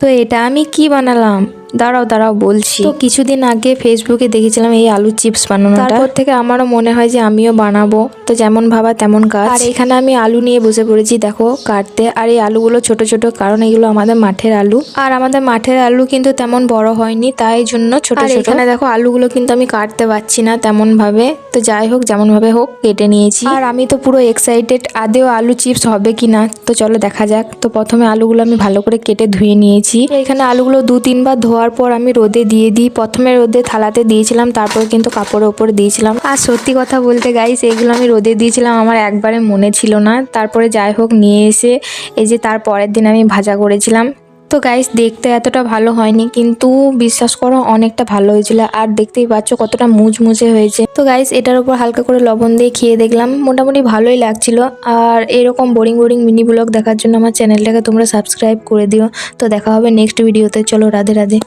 তো এটা আমি কি বানালাম, দাঁড়াও দাঁড়াও বলছি। তো কিছুদিন আগে ফেসবুকে দেখেছিলাম এই আলু চিপস বানানো, তারপর থেকে আমারও মনে হয় যে আমিও বানাবো। তো যেমন ভাবা তেমন কাজ। আর এখানে আমি আলু নিয়ে বসে পড়েছি দেখো কাটতে। আর এই আলুগুলো ছোট ছোট, কারণ এগুলো আমাদের মাঠের আলু। আর আমাদের মাঠের আলু কিন্তু তেমন বড় হয়নি, তাই জন্য ছোট ছোট। এখানে দেখো আলুগুলো কিন্তু আমি কাটতে পারছি না তেমন ভাবে। তো যাই হোক, যেমন ভাবে হোক কেটে নিয়েছি। আর আমি তো পুরো এক্সাইটেড, আদেও আলু চিপস হবে কিনা। তো চলো দেখা যাক। তো প্রথমে আলুগুলো আমি ভালো করে কেটে ধুয়ে নিয়েছি। এখানে আলুগুলো 2-3 বার ধোয়ার পর আমি রোদে দিয়ে দিই। প্রথমে রোদে থালাতে দিয়েছিলাম, তারপর কিন্তু কাপড়ের ওপরে দিয়েছিলাম। আর সত্যি কথা বলতে গাইস, এইগুলো আমি রোদে দিয়েছিলাম আমার একবারে মনে ছিল না। তারপরে যাই হোক নিয়ে এসে এই যে তার পরের দিন আমি ভাজা করেছিলাম। তো গাইস দেখতে এতটা ভালো হয়নি, কিন্তু বিশ্বাস করো অনেকটা ভালো হয়েছিল। আর দেখতেই পাচ্ছ কতটা মুচমুচে হয়েছে। তো গাইস এটার উপর হালকা করে লবণ দিয়ে খেয়ে দেখলাম, মোটামুটি ভালোই লাগছিল। আর এরকম বোরিং বোরিং মিনি ব্লগ দেখার জন্য আমার চ্যানেলটাকে তোমরা সাবস্ক্রাইব করে দিও। তো দেখা হবে নেক্সট ভিডিওতে। চলো রাধে রাধে।